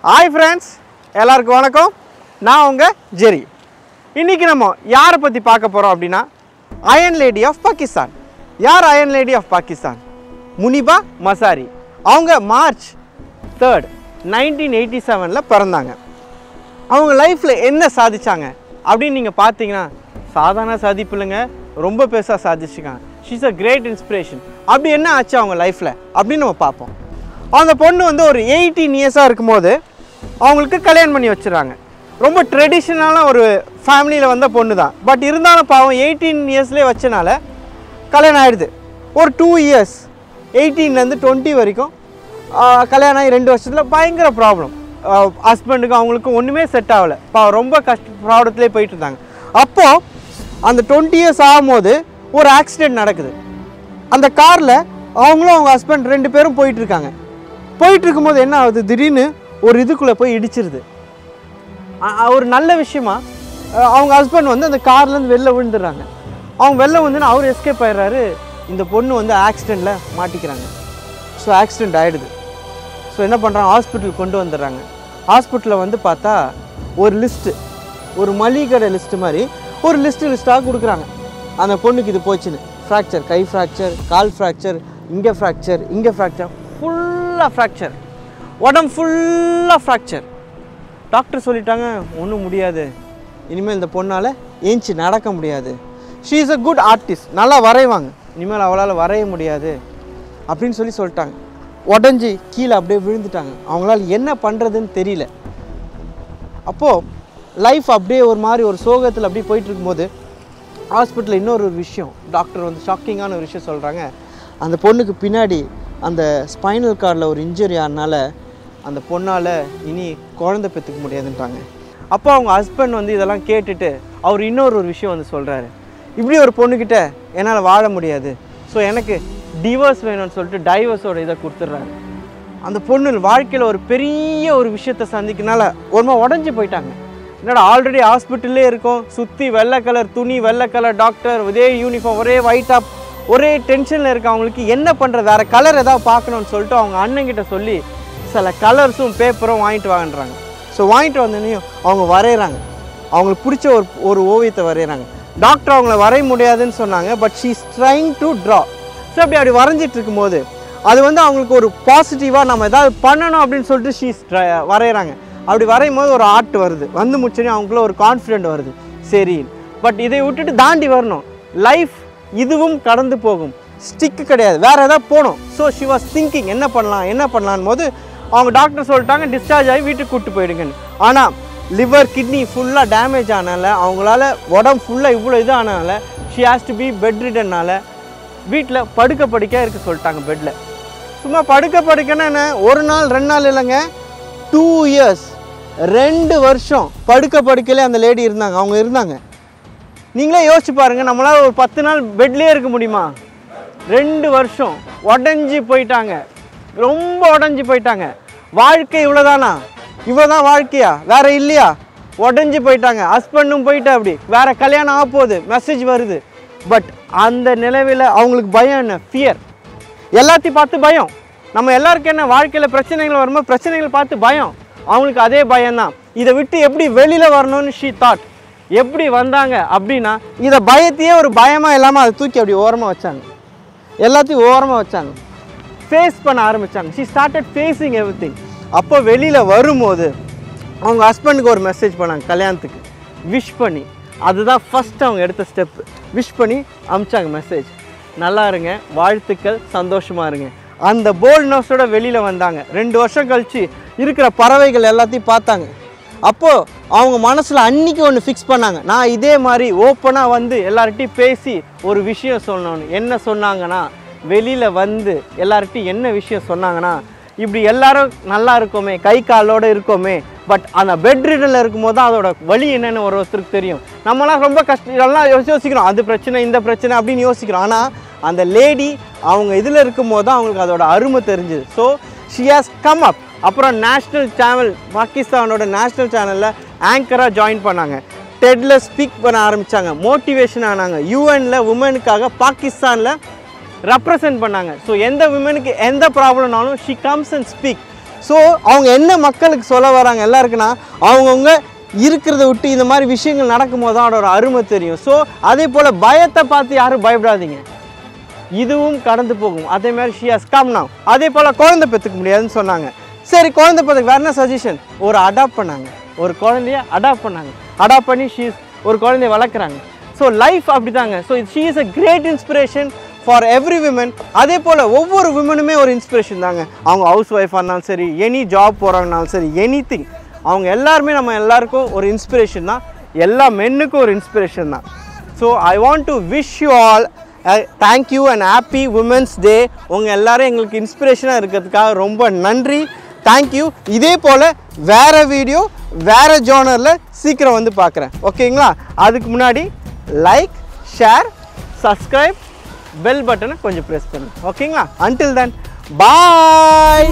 Hi friends, எல்லாருக்கும் வணக்கம். நான் உங்க ஜெரி. இன்னைக்கு நம்ம யாரை பத்தி பார்க்க போறோம் அப்படினா Iron Lady of Pakistan. யார் Iron Lady of Pakistan? Muniba Mazzarri. அவங்க மார்ச் 3rd 1987ல பிறந்தாங்க. அவங்க லைஃப்ல என்ன சாதிச்சாங்க அப்படி நீங்க பாத்தீங்கன்னா சாதாரண சாதிப்பு இல்லங்க, ரொம்ப பெருசா சாதிச்சிருக்காங்க. She is a great inspiration. அப்படி என்ன ஆச்சு அவங்க லைஃப்ல அப்படி நம்ம பாப்போம். அந்த பொண்ணு வந்து ஒரு 18 இயர்ஸா இருக்கும்போது அவங்களுக்கு கல்யாணம் பண்ணி வச்சிராங்க. ரொம்ப ட்ரெடிஷனலான ஒரு ஃபேமிலியில் வந்த பொண்ணு தான். பட் இருந்தாலும் பாவம் 18 இயர்ஸ்லேயே வச்சனால கல்யாணம் ஆகிடுது. ஒரு 2 இயர்ஸ் 18லேருந்து 20 வரைக்கும் கல்யாணம் ஆகி 2 வருஷத்தில் பயங்கர ப்ராப்ளம். ஹஸ்பண்டுக்கு அவங்களுக்கும் ஒன்றுமே செட் ஆகலை. ரொம்ப ப்ராப்ளத்திலே போயிட்டு இருந்தாங்க. அப்போது அந்த 20 இயர்ஸ் ஆகும்போது ஒரு ஆக்சிடெண்ட் நடக்குது. அந்த காரில் அவங்களும் அவங்க ஹஸ்பண்ட் 2 பேரும் போயிட்டுருக்காங்க. போயிட்டு இருக்கும்போது என்ன ஆகுது, திடீர்னு ஒரு இதுக்குள்ளே போய் இடிச்சிருது. ஒரு நல்ல விஷயமா அவங்க ஹஸ்பண்ட் வந்து அந்த கார்லேருந்து வெளில விழுந்துடுறாங்க. அவங்க வெளில வந்துன்னு அவர் எஸ்கேப் ஆகிடுறாரு. இந்த பொண்ணு வந்து ஆக்சிடெண்ட்டில் மாட்டிக்கிறாங்க. ஸோ ஆக்சிடெண்ட் ஆகிடுது. ஸோ என்ன பண்ணுறாங்க, ஹாஸ்பிட்டல் கொண்டு வந்துடுறாங்க. ஹாஸ்பிட்டலில் வந்து பார்த்தா ஒரு லிஸ்ட்டு, ஒரு மளிகை கடை லிஸ்ட்டு மாதிரி ஒரு லிஸ்ட்டாக கொடுக்குறாங்க. அந்த பொண்ணுக்கு இது போச்சுன்னு, ஃப்ராக்சர், கை ஃப்ராக்சர், கால் ஃப்ராக்சர், இங்கே ஃப்ராக்சர், ஃபுல்லாக ஃப்ராக்சர், உடம்பு ஃபுல்லாக ஃப்ராக்சர். டாக்டர் சொல்லிட்டாங்க ஒன்றும் முடியாது, இனிமேல் இந்த பொண்ணால் ஏஞ்சி நடக்க முடியாது. She is a good artist, நல்லா வரைவாங்க, இனிமேல் அவளால் வரைய முடியாது அப்படின்னு சொல்லிட்டாங்க. உடஞ்சி கீழே அப்படியே விழுந்துட்டாங்க. அவங்களால என்ன பண்ணுறதுன்னு தெரியல. அப்போது லைஃப் அப்படியே ஒரு மாதிரி ஒரு சோகத்தில் அப்படியே போயிட்டு இருக்கும்போது ஹாஸ்பிட்டலில் இன்னொரு விஷயம், டாக்டர் வந்து ஷாக்கிங்கான ஒரு விஷயம் சொல்கிறாங்க. அந்த பொண்ணுக்கு பின்னாடி அந்த ஸ்பைனல் கார்டில் ஒரு இன்ஜுரி ஆனால அந்த பொண்ணால் இனி குழந்தை பெற்றுக்க முடியாதுன்ட்டாங்க. அப்போ அவங்க ஹஸ்பண்ட் வந்து இதெல்லாம் கேட்டுட்டு அவர் இன்னொரு விஷயம் வந்து சொல்கிறாரு, இப்படி ஒரு பொண்ணுக்கிட்ட என்னால் வாழ முடியாது, ஸோ எனக்கு டிவோர்ஸ் வேணும்னு சொல்லிட்டு டைவர்ஸோட இதை கொடுத்துட்றாரு. அந்த பொண்ணு வாழ்க்கையில் ஒரு பெரிய ஒரு விஷயத்தை சந்திக்கனால ஒருமா உடஞ்சி போயிட்டாங்க. என்னடா ஆல்ரெடி ஹாஸ்பிட்டல்லே இருக்கும், சுற்றி வெள்ளை கலர் துணி, வெள்ளை கலர் டாக்டர், ஒரே யூனிஃபார்ம், ஒரே ஒயிட்டாக, ஒரே டென்ஷனில் இருக்க. அவங்களுக்கு என்ன பண்ணுறது, வேறு கலர் ஏதாவது பார்க்கணுன்னு சொல்லிட்டு அவங்க அண்ணங்கிட்ட சொல்லி சில கலர்ஸும் பேப்பரும் வாங்கிட்டு வாங்கன்றாங்க. ஸோ வாங்கிட்டு வந்தோடனையும் அவங்க வரைகிறாங்க. அவங்களுக்கு பிடிச்ச ஒரு ஓவியத்தை வரைகிறாங்க. டாக்டர் அவங்கள வரைய முடியாதுன்னு சொன்னாங்க. But she is trying to draw. So அப்படி வரைஞ்சிட்டு இருக்கும்போது அது வந்து அவங்களுக்கு ஒரு பாசிட்டிவாக நம்ம ஏதாவது பண்ணணும் அப்படின்னு சொல்லிட்டு ஷீ வரைகிறாங்க. அப்படி வரையும் போது ஒரு ஆர்ட் வருது. வந்து முடிச்சோன்னே அவங்களுக்குள்ள ஒரு கான்ஃபிடென்ட் வருது. சரி, பட் இதை விட்டுட்டு தாண்டி வரணும், லைஃப் இதுவும் கடந்து போகும், ஸ்டிக்கு கிடையாது, வேறு ஏதாவது போகணும். ஸோ ஷி வாஸ் திங்கிங் என்ன பண்ணலான் போது அவங்க டாக்டர் சொல்லிட்டாங்க டிஸ்சார்ஜ் ஆகி வீட்டுக்கு கூப்பிட்டு போயிடுங்கன்னு. ஆனால் லிவர் கிட்னி ஃபுல்லாக டேமேஜ் ஆனால, அவங்களால உடம்பு ஃபுல்லாக இவ்வளோ இது ஆனால she has to be bed ரிடன்னால வீட்டில் படுக்க இருக்க சொல்லிட்டாங்க. பெட்டில் சும்மா படுக்கன்னா என்ன, ஒரு நாள் 2 நாள் இல்லைங்க, 2 இயர்ஸ் 2 வருஷம் படுக்கையிலே அந்த லேடி இருந்தாங்க. அவங்க இருந்தாங்க. நீங்களே யோசிச்சு பாருங்கள், நம்மளால் ஒரு 10 நாள் பெட்லேயே இருக்க முடியுமா? 2 வருஷம் உடஞ்சி போயிட்டாங்க, ரொம்ப உடஞ்சி போயிட்டாங்க. வாழ்க்கை இவ்வளோதானா, இவ்வளோதான் வாழ்க்கையா, வேறு இல்லையா? உடஞ்சி போயிட்டாங்க. ஹஸ்பண்டும் போயிட்டு அப்படி வேறு கல்யாணம் ஆக போகுது, மெசேஜ் வருது. பட் அந்த நிலவில் அவங்களுக்கு பயம் என்ன, ஃபியர், எல்லாத்தையும் பார்த்து பயம். நம்ம எல்லாருக்கும் என்ன, வாழ்க்கையில் பிரச்சனைகள் வரும்போது பிரச்சனைகள் பார்த்து பயம். அவங்களுக்கு அதே பயம்தான். இதை விட்டு எப்படி வெளியில் வரணும்னு ஷீ தாட். எப்படி வந்தாங்க அப்படின்னா, இதை பயத்தையே ஒரு பயமாக இல்லாமல் அதை தூக்கி அப்படி ஓரமாக வச்சாங்க, எல்லாத்தையும் ஓரமாக வச்சாங்க, ஃபேஸ் பண்ண ஆரம்பித்தாங்க. She started facing everything. அப்போ வெளியில் வரும்போது அவங்க ஹஸ்பண்டுக்கு ஒரு மெசேஜ் பண்ணாங்க, கல்யாணத்துக்கு விஷ் பண்ணி. அதுதான் ஃபஸ்ட் அவங்க எடுத்த ஸ்டெப்பு. விஷ் பண்ணி அனுப்பிச்சாங்க மெசேஜ், நல்லா இருங்க, வாழ்த்துக்கள், சந்தோஷமாக இருங்க. அந்த போல்ட்னஸோட வெளியில் வந்தாங்க. 2 வருஷம் கழித்து இருக்கிற பறவைகள் எல்லாத்தையும் பார்த்தாங்க. அப்போது அவங்க மனசில் அன்றைக்கி ஒன்று ஃபிக்ஸ் பண்ணாங்க, நான் இதே மாதிரி ஓப்பனாக வந்து எல்லார்கிட்டையும் பேசி ஒரு விஷயம் சொல்லணும்னு. என்ன சொன்னாங்கன்னா, வெளியில் வந்து எல்லார்கிட்டையும் என்ன விஷயம் சொன்னாங்கன்னா, இப்படி எல்லோரும் நல்லா இருக்கோமே, கை காலோடு இருக்கோமே, பட் அந்த பெட் ரிடனில் இருக்கும்போது தான் அதோட வலி என்னென்னு ஒருத்தருக்கு தெரியும். நம்மளாம் ரொம்ப எல்லாம் யோசிக்கிறோம், அது பிரச்சனை இந்த பிரச்சனை அப்படின்னு யோசிக்கிறோம். ஆனால் அந்த லேடி அவங்க இதில் இருக்கும்போது தான் அவங்களுக்கு அதோட அருமை தெரிஞ்சுது. So she has come up. அப்புறம் நேஷ்னல் சேனல், பாகிஸ்தானோட நேஷ்னல் சேனலில் ஆங்கராக ஜாயின் பண்ணாங்க. டெட்டில் ஸ்பீக் பண்ண ஆரம்பித்தாங்க, மோட்டிவேஷன் ஆனாங்க. யூஎனில் உமனுக்காக பாகிஸ்தானில் ரெப்ரசன்ட் பண்ணாங்க. ஸோ எந்த விமனுக்கு எந்த ப்ராப்ளம்னாலும் she comes and speak. So அவங்க என்ன மக்களுக்கு சொல்ல வராங்க எல்லாருக்குன்னா அவங்கவுங்க இருக்கிறத விட்டு இந்த மாதிரி விஷயங்கள் நடக்கும்போது தான் அதோட அருமை தெரியும். ஸோ அதே போல் பயத்தை பார்த்து யாரும் பயப்படாதீங்க, இதுவும் கடந்து போகும். அதே மாதிரி ஷி ஹஸ் கம் நவ். அதே போல் குழந்தை பெற்றுக்க முடியாதுன்னு சொன்னாங்க. சரி, குழந்தை பெற்றுக்கு வேறு என்ன சஜஷன்? ஒரு அடாப்ட் பண்ணாங்க, ஒரு குழந்தைய அடாப்ட் பண்ணாங்க. அடாப்ட் பண்ணி ஒரு குழந்தைய வளர்க்குறாங்க. ஸோ லைஃப் அப்படி தாங்க. So she is a great inspiration for every women. அதே போல் ஒவ்வொரு விமனுமே ஒரு இன்ஸ்பிரேஷன் தாங்க. அவங்க ஹவுஸ் ஒய்ஃபாக இருந்தாலும் சரி, எனி ஜாப் போகிறாங்கனாலும் சரி, எனி திங், அவங்க எல்லாருமே நம்ம எல்லாருக்கும் ஒரு இன்ஸ்பிரேஷன் தான். எல்லா மென்னுக்கும் ஒரு இன்ஸ்பிரேஷன் தான். So I want to wish you all thank you and happy women's day. உங்கள் எல்லோரும் எங்களுக்கு இன்ஸ்பிரேஷனாக இருக்கிறதுக்காக ரொம்ப நன்றி. தேங்க்யூ. இதே போல் வேறு வீடியோ வேறு ஜானரில் சீக்கிரம் வந்து பார்க்குறேன். ஓகேங்களா? அதுக்கு முன்னாடி லைக், ஷேர், சப்ஸ்கிரைப், பெல் பட்டனை கொஞ்சம் ப்ரெஸ் பண்ணுங்க. ஓகேங்களா? அன்டில் தென் பாய்.